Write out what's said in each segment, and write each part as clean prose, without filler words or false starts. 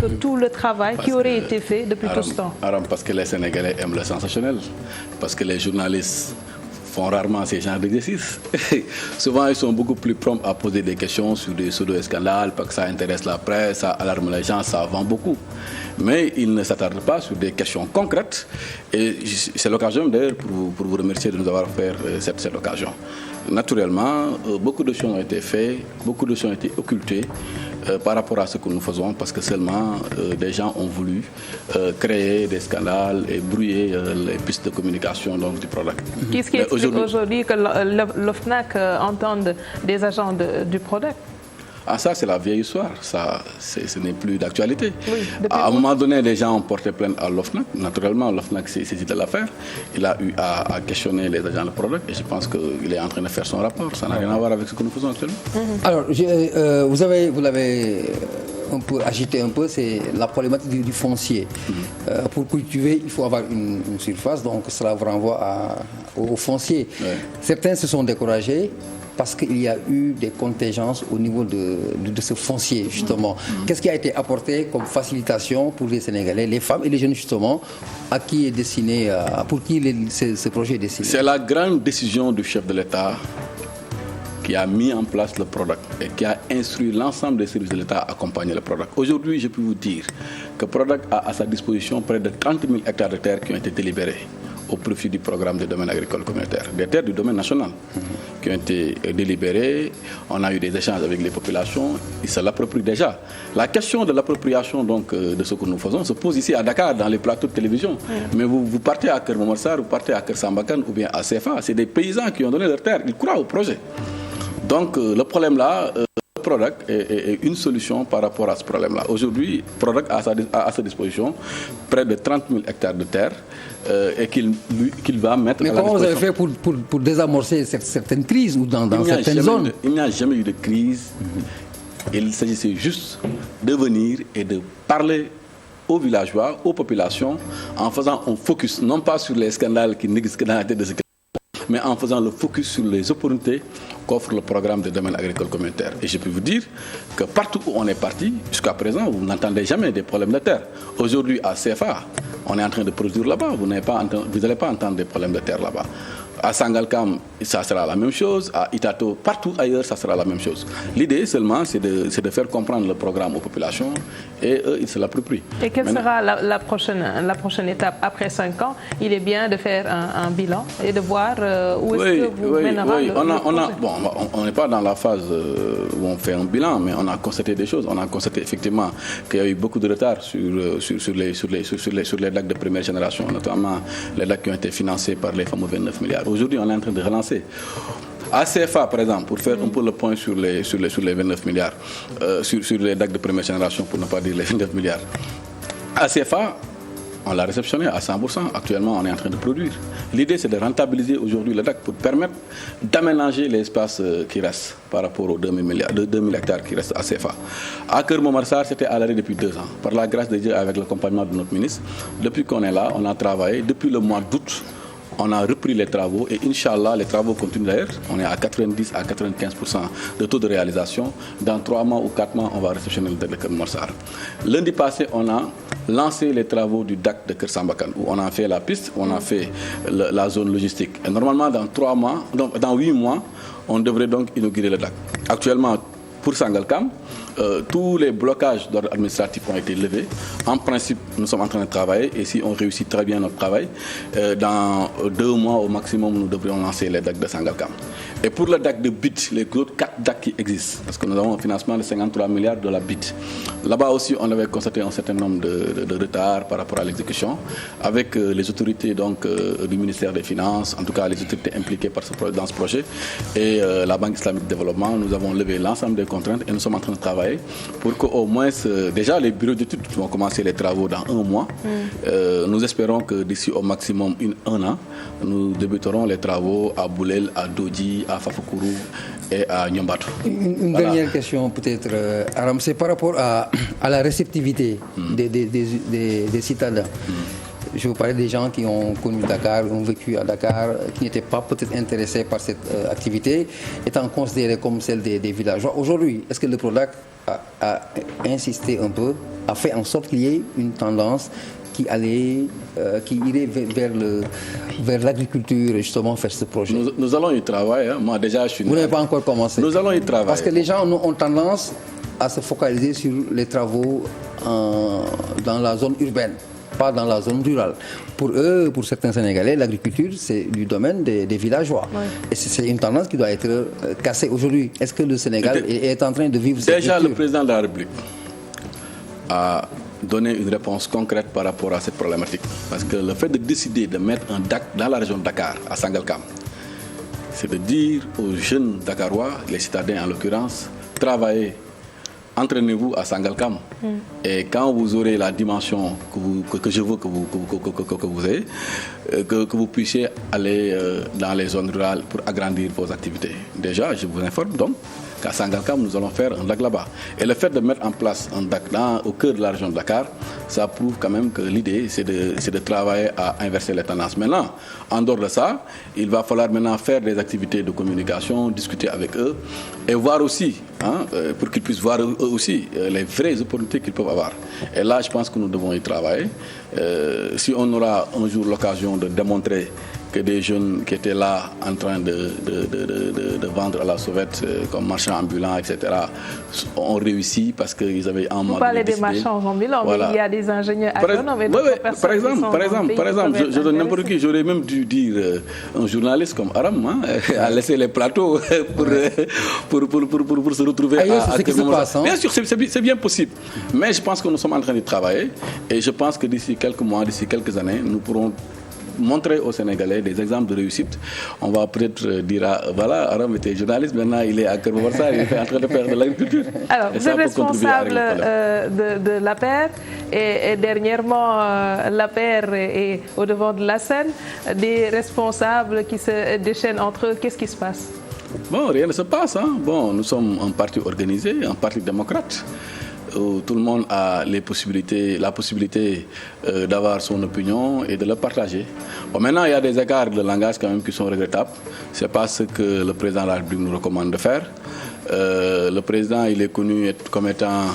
que tout le travail qui aurait été fait depuis tout ce temps? Parce que les Sénégalais aiment le sensationnel, parce que les journalistes font rarement ces genres d'exercices. Souvent, ils sont beaucoup plus prompts à poser des questions sur des pseudo-scandales, parce que ça intéresse la presse, ça alarme les gens, ça vend beaucoup. Mais ils ne s'attardent pas sur des questions concrètes. Et c'est l'occasion d'ailleurs pour vous remercier de nous avoir fait cette occasion. Naturellement, beaucoup de choses ont été faites, beaucoup de choses ont été occultées par rapport à ce que nous faisons, parce que seulement des gens ont voulu créer des scandales et brouiller les pistes de communication donc, du product. Qu'est-ce qui explique aujourd'hui que l'OFNAC entende des agents du product? Ah, ça, c'est la vieille histoire. Ce n'est plus d'actualité. Oui, à un moment donné, les gens ont porté plainte à l'OFNAC. Naturellement, l'OFNAC s'est saisi de l'affaire. Il a eu à questionner les agents de product et je pense qu'il est en train de faire son rapport. Ça n'a rien à voir avec ce que nous faisons actuellement. Alors, vous l'avez un peu agité un peu, c'est la problématique du foncier. Pour cultiver, il faut avoir une surface, donc cela vous renvoie au foncier. Ouais. Certains se sont découragés parce qu'il y a eu des contingences au niveau de ce foncier, justement. Qu'est-ce qui a été apporté comme facilitation pour les Sénégalais, les femmes et les jeunes, justement, à qui est destiné, pour qui ce projet est destiné? C'est la grande décision du chef de l'État qui a mis en place le product et qui a instruit l'ensemble des services de l'État à accompagner le product. Aujourd'hui, je peux vous dire que le product a à sa disposition près de 30 000 hectares de terres qui ont été délibérés au profit du programme de domaine agricole communautaire, des terres du domaine national qui ont été délibérées. On a eu des échanges avec les populations, ils se l'approprient déjà. La question de l'appropriation donc de ce que nous faisons se pose ici à Dakar, dans les plateaux de télévision. Mais vous partez à Keur Momar, vous partez à Keur Sambakan ou bien à CFA, c'est des paysans qui ont donné leur terre, ils croient au projet. Donc le problème là, Product est une solution par rapport à ce problème-là. Aujourd'hui, Product a à sa disposition près de 30 000 hectares de terre et qu'il va mettre à la disposition. Mais comment vous avez fait pour désamorcer certaines crises ou dans certaines zones? Il n'y a jamais eu de crise. Il s'agissait juste de venir et de parler aux villageois, aux populations, en faisant un focus, non pas sur les scandales qui n'existent que dans la tête de ce mais en faisant le focus sur les opportunités qu'offre le programme de domaine agricole communautaire. Et je peux vous dire que partout où on est parti, jusqu'à présent, vous n'entendez jamais des problèmes de terre. Aujourd'hui, à CFA, on est en train de produire là-bas, vous n'allez pas entendre des problèmes de terre là-bas. À Sangalkam, ça sera la même chose. À Itato, partout ailleurs, ça sera la même chose. L'idée seulement, c'est de faire comprendre le programme aux populations et eux, ils se l'approprient. Et quelle sera la prochaine étape après 5 ans? Il est bien de faire un bilan et de voir où est-ce que vous mènera le projet. On n'est pas dans la phase où on fait un bilan, mais on a constaté des choses. On a constaté effectivement qu'il y a eu beaucoup de retard sur les DAC de première génération, notamment les DAC qui ont été financés par les fameux 29 milliards. Aujourd'hui, on est en train de relancer. À CFA, par exemple, pour faire un peu le point sur les 29 milliards, sur les DAC de première génération, pour ne pas dire les 29 milliards. À CFA, on l'a réceptionné à 100%. Actuellement, on est en train de produire. L'idée, c'est de rentabiliser aujourd'hui le DAC pour permettre d'aménager l'espace qui reste par rapport aux 2000 hectares qui restent à CFA. À Keur Momar Sarr, c'était à l'arrêt depuis 2 ans. Par la grâce de Dieu, avec l'accompagnement de notre ministre, depuis qu'on est là, on a travaillé. Depuis le mois d'août, on a repris les travaux et Inch'Allah, les travaux continuent d'ailleurs. On est à 90 à 95% de taux de réalisation. Dans 3 mois ou 4 mois, on va réceptionner le DAC de Keur Momar Sarr. Lundi passé, on a lancé les travaux du DAC de Keur Sambakan, où on a fait la piste, on a fait la zone logistique. Et normalement, dans 8 mois, on devrait donc inaugurer le DAC. Actuellement, pour Sangalkam, tous les blocages d'ordre administratif ont été levés. En principe, nous sommes en train de travailler et si on réussit très bien notre travail, dans 2 mois au maximum, nous devrions lancer les DAC de Sangalkam. Et pour le DAC de BIT, les autres 4 DAC qui existent, parce que nous avons un financement de 53 milliards de la BIT. Là-bas aussi, on avait constaté un certain nombre de retards par rapport à l'exécution, avec les autorités donc, du ministère des Finances, en tout cas les autorités impliquées dans ce projet, et la Banque islamique de développement. Nous avons levé l'ensemble des contraintes et nous sommes en train de travailler pour qu'au moins, déjà les bureaux d'études vont commencer les travaux dans 1 mois. Nous espérons que d'ici au maximum 1 an, nous débuterons les travaux à Boulel, à Dodji, à Fafoukourou et à Nyombato. Une dernière question peut-être, Aram, c'est par rapport à la réceptivité des citadins. Je vous parlais des gens qui ont connu Dakar, ont vécu à Dakar, qui n'étaient pas peut-être intéressés par cette activité, étant considérés comme celle des villageois. Aujourd'hui, est-ce que le PRODAC a insisté un peu a fait en sorte qu'il y ait une tendance qui irait vers l'agriculture et justement faire ce projet? Nous allons y travailler. Hein. Moi, déjà, je suis... Vous n'avez pas encore commencé? Nous allons y travailler. Parce que les gens ont tendance à se focaliser sur les travaux dans la zone urbaine, pas dans la zone rurale. Pour eux, pour certains Sénégalais, l'agriculture, c'est du domaine des villageois. Oui. Et c'est une tendance qui doit être cassée aujourd'hui. Est-ce que le Sénégal est en train de vivre cette Déjà, rupture? le président de la République a donné une réponse concrète par rapport à cette problématique. Parce que le fait de décider de mettre un DAC dans la région de Dakar, à Sangalkam, c'est de dire aux jeunes Dakarois, les citadins en l'occurrence, travaillez, entraînez-vous à Sangalkam. Et quand vous aurez la dimension que je veux que vous ayez, que vous puissiez aller dans les zones rurales pour agrandir vos activités. Déjà, je vous informe donc qu'à Sangalkam, nous allons faire un DAC là-bas. Et le fait de mettre en place un DAC au cœur de la région de Dakar, ça prouve quand même que l'idée, c'est de travailler à inverser les tendances. Maintenant, en dehors de ça, il va falloir maintenant faire des activités de communication, discuter avec eux et voir aussi, hein, pour qu'ils puissent voir eux aussi les vraies opportunités qu'ils peuvent avoir. Et là, je pense que nous devons y travailler. Si on aura un jour l'occasion de démontrer que des jeunes qui étaient là en train de vendre à la sauvette comme marchands ambulants, etc., ont réussi parce qu'ils avaient un moment. Vous parlez des marchands ambulants, voilà. Mais il y a des ingénieurs agronomes et d'autres personnes. Par exemple, je donne n'importe qui. J'aurais même dû dire un journaliste comme Aram, hein, a laissé les plateaux pour se retrouver à ce qui se passe. Hein? Bien sûr, c'est bien possible. Mais je pense que nous sommes en train de travailler et je pense que d'ici quelques mois, d'ici quelques années, nous pourrons montrer aux Sénégalais des exemples de réussite. On va peut-être dire, voilà, Aram était journaliste, maintenant il est à Kerboursa, il est en train de faire de l'agriculture. Alors, vous êtes responsable de l'APR et dernièrement, l'APR est au devant de la scène. Des responsables qui se déchaînent entre eux, qu'est-ce qui se passe? Bon, rien ne se passe. Hein. Bon, nous sommes un parti organisé, un parti démocrate, où tout le monde a la possibilité d'avoir son opinion et de le partager. Bon, maintenant, il y a des écarts de langage quand même qui sont regrettables. Ce n'est pas ce que le président de la République nous recommande de faire. Le président, il est connu comme étant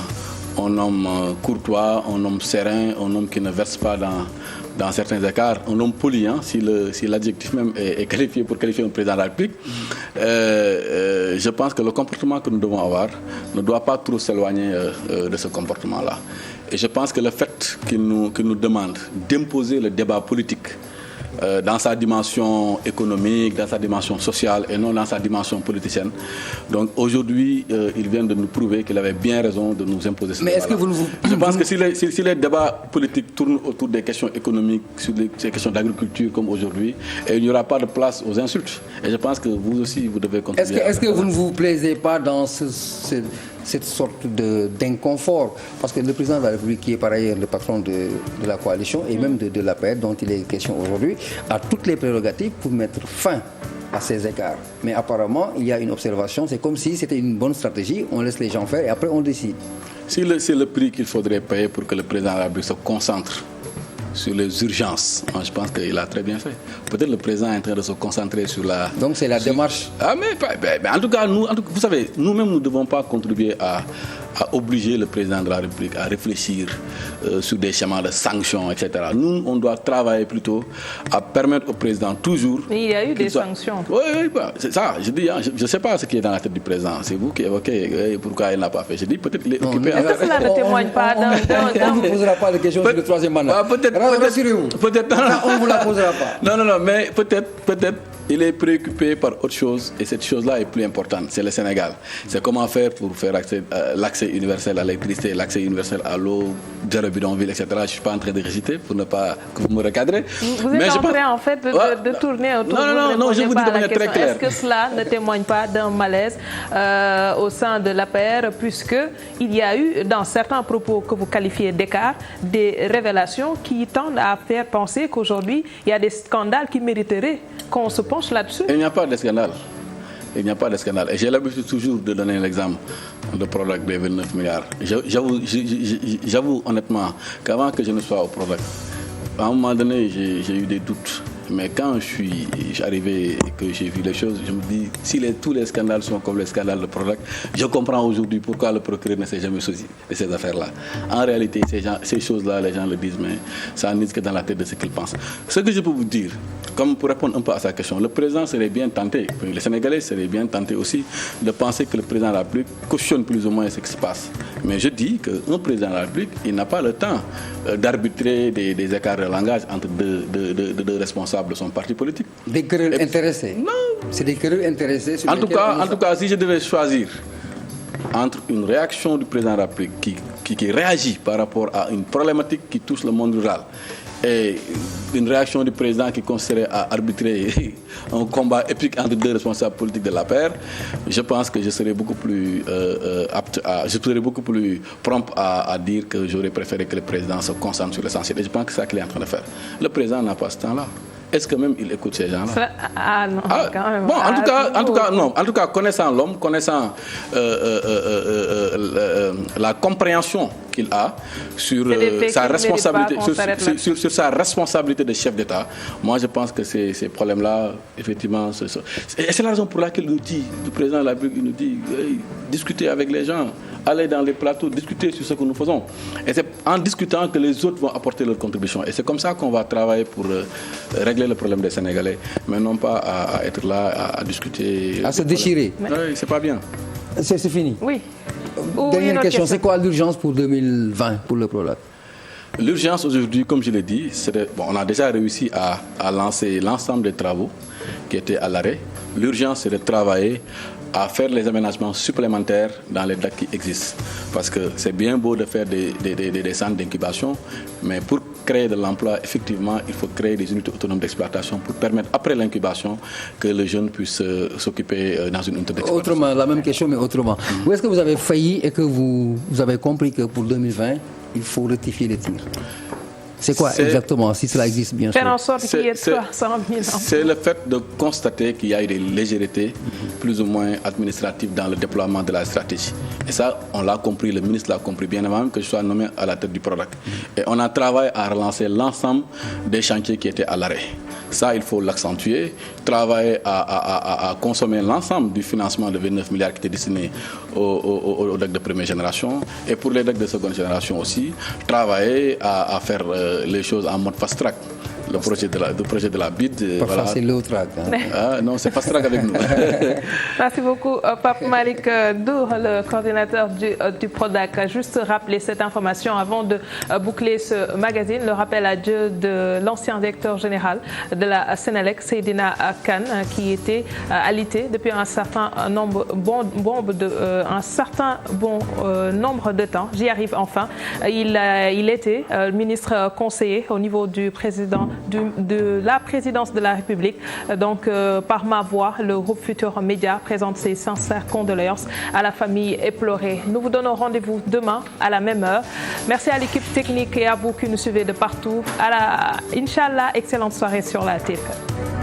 un homme courtois, un homme serein, un homme qui ne verse pas dans certains écarts, un homme poli, hein, si l'adjectif même est qualifié pour qualifier un président de la République. Je pense que le comportement que nous devons avoir ne doit pas trop s'éloigner de ce comportement-là. Et je pense que le fait qu'il nous demande d'imposer le débat politique dans sa dimension économique, dans sa dimension sociale et non dans sa dimension politicienne. Donc aujourd'hui, il vient de nous prouver qu'il avait bien raison de nous imposer ce débat. Est-ce que Je pense que si les débats politiques tournent autour des questions économiques, sur les questions d'agriculture comme aujourd'hui, il n'y aura pas de place aux insultes. Et je pense que vous aussi, vous devez contribuer. Est-ce que vous ne vous plaisez pas dans cette sorte d'inconfort? Parce que le président de la République, qui est par ailleurs le patron de la coalition et même de l'APR dont il est question aujourd'hui, a toutes les prérogatives pour mettre fin à ces écarts. Mais apparemment, il y a une observation, c'est comme si c'était une bonne stratégie, on laisse les gens faire et après on décide. C'est le prix qu'il faudrait payer pour que le président de la République se concentre sur les urgences. Je pense qu'il a très bien fait. Peut-être le président est en train de se concentrer sur la... Donc c'est la démarche. Ah mais en tout cas, vous savez, nous-mêmes, nous ne devons pas contribuer à obliger le président de la République à réfléchir sur des schémas de sanctions, etc. Nous, on doit travailler plutôt à permettre au président toujours... Mais il y a eu des sanctions. Oui, c'est ça. Je dis, je ne sais pas ce qui est dans la tête du président. C'est vous qui évoquez pourquoi il n'a pas fait. Je dis, peut-être il est occupé... Est-ce que cela ne témoigne pas d'un... On ne vous posera pas de questions sur le troisième mandat. Rassurez-vous. Peut-être... On ne vous la posera pas. Non, mais peut-être... Il est préoccupé par autre chose et cette chose-là est plus importante, c'est le Sénégal. C'est comment faire pour faire l'accès universel à l'électricité, l'accès universel à l'eau, zéro bidonville, etc. Je ne suis pas en train de réciter pour ne pas que vous me recadrez. Vous êtes en train en fait de tourner autour de Non, je vous dis de manière très claire. Est-ce que cela ne témoigne pas d'un malaise au sein de l'APR, puisqu'il y a eu dans certains propos que vous qualifiez d'écart, des révélations qui tendent à faire penser qu'aujourd'hui, il y a des scandales qui mériteraient qu'on se penche là-dessus? Il n'y a pas de scandale. Il n'y a pas de scandale. Et j'ai l'habitude toujours de donner l'exemple de Prodac des 29 milliards. J'avoue honnêtement qu'avant que je ne sois au Prodac, à un moment donné, j'ai eu des doutes. Mais quand je suis arrivé et que j'ai vu les choses, je me dis, si tous les scandales sont comme les scandales de Prodac, je comprends aujourd'hui pourquoi le procureur ne s'est jamais saisi de ces affaires-là. En réalité, ces choses-là, les gens le disent, mais ça n'est que dans la tête de ce qu'ils pensent. Ce que je peux vous dire, comme pour répondre un peu à sa question, le président serait bien tenté, les Sénégalais seraient bien tentés aussi de penser que le président de la République cautionne plus ou moins ce qui se passe. Mais je dis qu'un président de la République, il n'a pas le temps d'arbitrer des écarts de langage entre deux responsables de son parti politique. Des querelles intéressées? Non. C'est des querelles intéressées. En tout cas, si je devais choisir entre une réaction du président de la République qui réagit par rapport à une problématique qui touche le monde rural et une réaction du président qui consisterait à arbitrer un combat épique entre deux responsables politiques de la paire, je pense que je serais beaucoup plus prompt à dire que j'aurais préféré que le président se concentre sur l'essentiel. Et je pense que c'est ça qu'il est en train de faire. Le président n'a pas ce temps-là. Est-ce que même il écoute ces gens-là? Ah non, quand même. Bon, en tout cas, connaissant l'homme, connaissant la compréhension qu'il a sur sa responsabilité, sur sa responsabilité de chef d'État, moi je pense que ces problèmes-là, effectivement, et c'est la raison pour laquelle le président de la République nous dit discuter avec les gens, aller dans les plateaux, discuter sur ce que nous faisons. Et c'est en discutant que les autres vont apporter leur contribution. Et c'est comme ça qu'on va travailler pour régler le problème des Sénégalais, mais non pas à être là à discuter. À se déchirer. Oui, c'est pas bien. C'est fini. Oui. Dernière question, c'est quoi l'urgence pour 2020 pour le Prodac? L'urgence aujourd'hui, comme je l'ai dit, on a déjà réussi à lancer l'ensemble des travaux qui étaient à l'arrêt. L'urgence, c'est de travailler à faire les aménagements supplémentaires dans les DAC qui existent. Parce que c'est bien beau de faire des centres d'incubation, mais pour créer de l'emploi, effectivement, il faut créer des unités autonomes d'exploitation pour permettre, après l'incubation, que le jeune puisse s'occuper dans une unité d'exploitation. Autrement, la même question, mais autrement. Où est-ce que vous avez failli et que vous avez compris que pour 2020, il faut rectifier les tirs? C'est quoi exactement, si cela existe bien sûr? Faire en sorte qu'il y ait 300 000 emplois. C'est le fait de constater qu'il y a eu des légèretés plus ou moins administratives dans le déploiement de la stratégie. Et ça, on l'a compris, le ministre l'a compris bien avant même que je sois nommé à la tête du Prodac. Et on a travaillé à relancer l'ensemble des chantiers qui étaient à l'arrêt. Ça, il faut l'accentuer, travailler à consommer l'ensemble du financement de 29 milliards qui était destiné aux DAC de première génération et pour les DAC de seconde génération aussi, travailler à faire les choses en mode fast-track. Le projet de la BID. Parfois, voilà. C'est low track. Hein. Non, c'est fast track avec nous. Merci beaucoup, Pape Malick Ndour, le coordinateur du Prodac. Juste rappeler cette information avant de boucler ce magazine. Le rappel à Dieu de l'ancien directeur général de la Sénélec, Seydina Kane, qui était alité depuis un certain nombre de temps. J'y arrive enfin. Il était ministre conseiller au niveau du président de la présidence de la République. Donc, par ma voix, le groupe Futur Média présente ses sincères condoléances à la famille éplorée. Nous vous donnons rendez-vous demain à la même heure. Merci à l'équipe technique et à vous qui nous suivez de partout. Inch'Allah, excellente soirée sur la TFM.